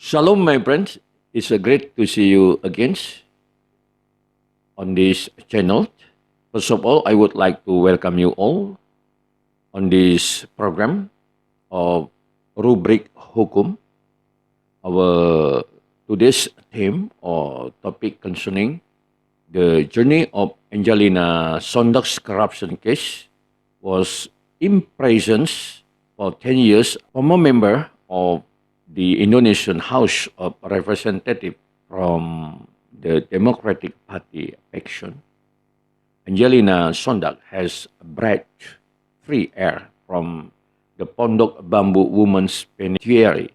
Shalom, my friends. It's a great to see you again on this channel. First of all, I would like to welcome you all on this program of Rubrik Hukum. Our today's theme or topic concerning the journey of Angelina Sondakh's corruption case was imprisoned for 10 years, former member of the Indonesian House of Representatives from the Democratic Party faction. Angelina Sondakh has breathed free air from the Pondok Bambu Women's Penitentiary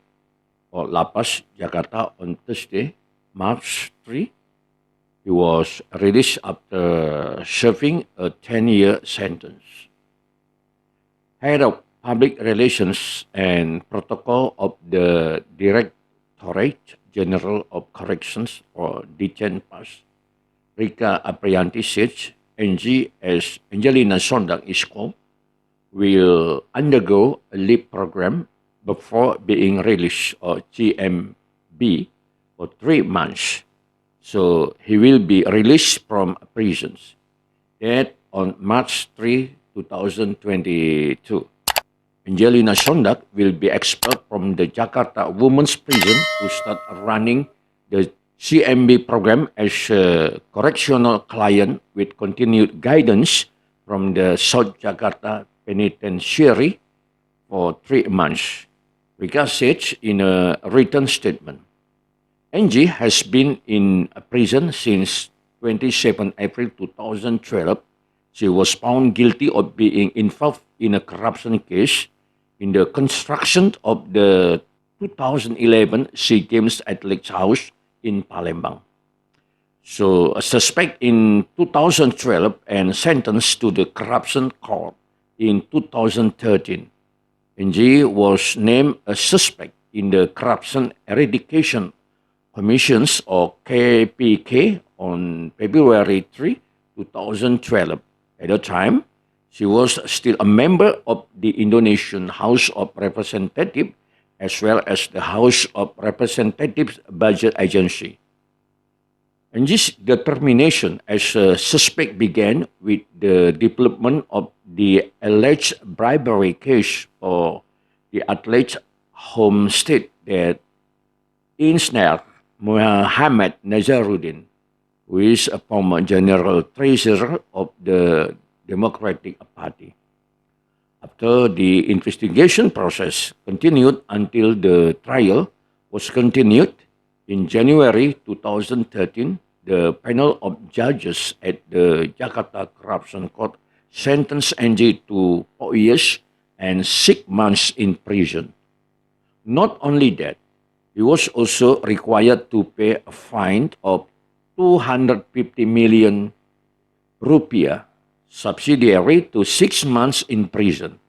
or Lapas, Jakarta on Thursday, March 3. He was released after serving a 10-year sentence. Head of Public Relations and Protocol of the Directorate General of Corrections or DCENPAS, Rika Aprianti said, NG, as Angelina Sondakh is called, will undergo a leave program before being released, or GMB, for 3 months. So he will be released from prisons. That on March 3, 2022. Angelina Sondakh will be expelled from the Jakarta Women's Prison to start running the CMB program as a correctional client with continued guidance from the South Jakarta Penitentiary for 3 months. Rika said in a written statement, NG has been in prison since 27 April 2012. She was found guilty of being involved in a corruption case in the construction of the 2011 SEA Games Athletes House in Palembang. So, a suspect in 2012 and sentenced to the corruption court in 2013. NG was named a suspect in the Corruption Eradication Commissions or KPK on February 3, 2012. At the time, she was still a member of the Indonesian House of Representatives as well as the House of Representatives Budget Agency. And this determination as a suspect began with the development of the alleged bribery case for the athlete's home state that ensnared Muhammad Nazaruddin, who is a former general treasurer of the Democratic Party. After the investigation process continued until the trial was continued in January 2013, the panel of judges at the Jakarta Corruption Court sentenced NG to 4 years and 6 months in prison. Not only that, he was also required to pay a fine of 250 million rupiah, subsidiary to 6 months in prison.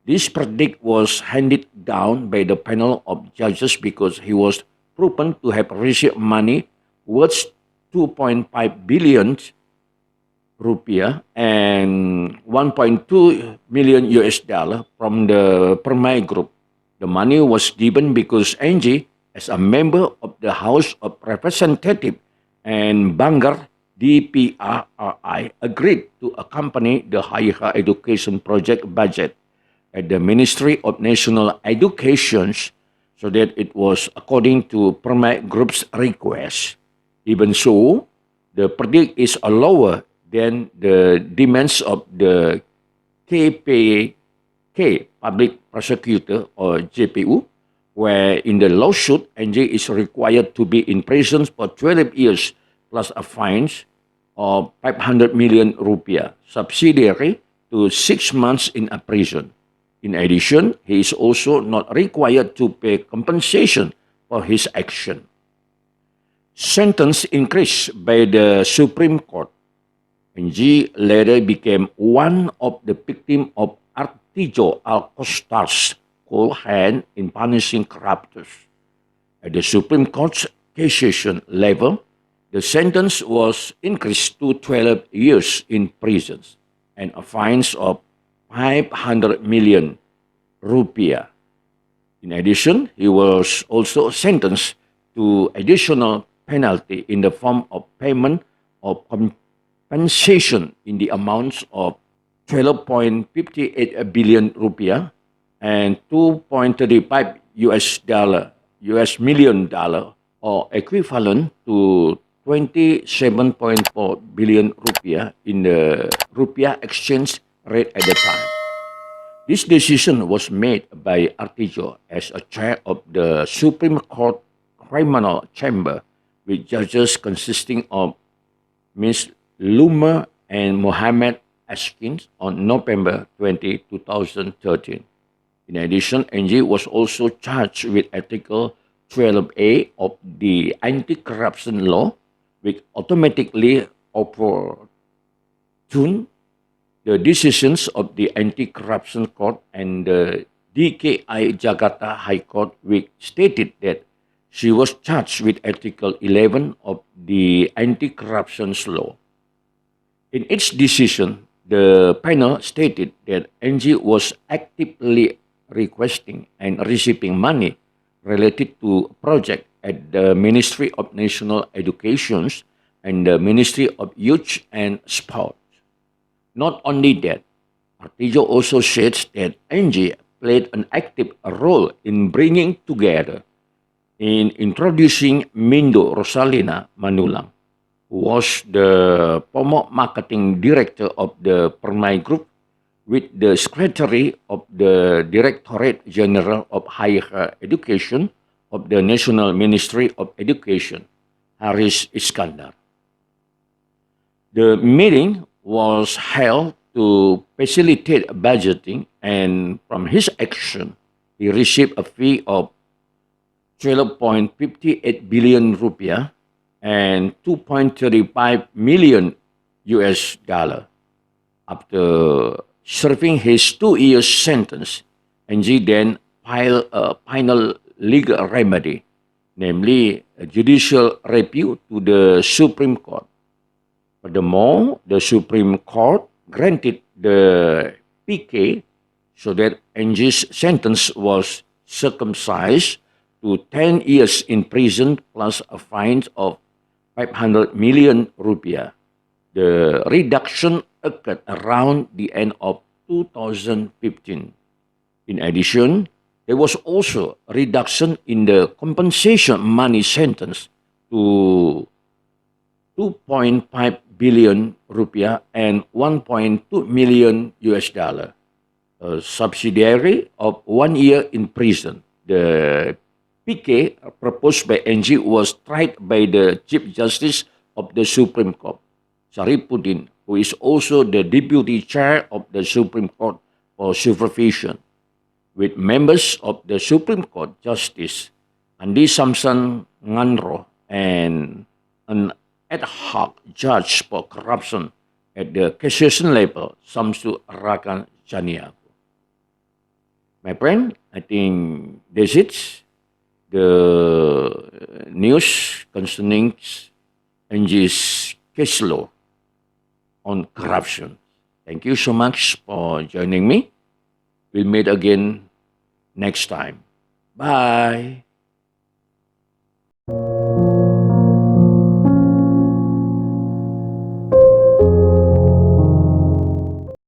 This verdict was handed down by the panel of judges because he was proven to have received money worth 2.5 billion rupiah and 1.2 million US dollar from the Permai Group. The money was given because NG, as a member of the House of Representatives and Banggar DPRRI, agreed to accompany the higher education project budget at the Ministry of National Education so that it was according to Permai Group's request. Even so, the verdict is lower than the demands of the KPK, Public Prosecutor or JPU, where in the lawsuit, NJ is required to be in prison for 12 years plus a fine of 500 million rupiah, subsidiary to 6 months in a prison. In addition, he is also not required to pay compensation for his action. Sentence increased by the Supreme Court. NG later became one of the victims of Artijo Alkostar's cold hand in punishing corruptors. At the Supreme Court's cassation level, the sentence was increased to 12 years in prison and a fine of 500 million rupiah. In addition, he was also sentenced to additional penalty in the form of payment of compensation in the amounts of 12.58 billion rupiah and 2.35 US million dollar, or equivalent to 27.4 billion rupiah in the rupiah exchange rate at the time. This decision was made by Artijo as a chair of the Supreme Court Criminal Chamber, with judges consisting of Ms. Luma and Mohammed Ashkins on November 20, 2013. In addition, NG was also charged with Article 12A of the anti-corruption law, which automatically overturned the decisions of the Anti-Corruption Court and the DKI Jakarta High Court, which stated that she was charged with Article 11 of the Anti-Corruption Law. In its decision, the panel stated that NG was actively requesting and receiving money related to a project at the Ministry of National Education and the Ministry of Youth and Sport. Not only that, Artijo also says that NG played an active role in bringing together in introducing Mindo Rosalina Manulang, who was the former marketing director of the Permai Group, with the Secretary of the Directorate General of Higher Education of the National Ministry of Education, Haris Iskandar. The meeting was held to facilitate budgeting, and from his action, he received a fee of 12.58 billion rupiah and 2.35 million US dollar. After serving his 2-year sentence, NG then filed a final legal remedy, namely a judicial review to the Supreme Court. Furthermore, the Supreme Court granted the PK so that NG's sentence was circumcised to 10 years in prison plus a fine of 500 million rupiah. The reduction occurred around the end of 2015. In addition, there was also a reduction in the compensation money sentence to 2.5 billion rupiah and 1.2 million US dollar, a subsidiary of 1 year in prison. The PK proposed by NG was tried by the Chief Justice of the Supreme Court, Saripuddin, who is also the Deputy Chair of the Supreme Court for Supervision, with members of the Supreme Court Justice Andi Samsan Nganro and an ad hoc judge for corruption at the cassation level, Samsu Rakan Chaniaku. My friend, I think that's it. The news concerning NG's case law on corruption. Thank you so much for joining me. We'll meet again next time. Bye.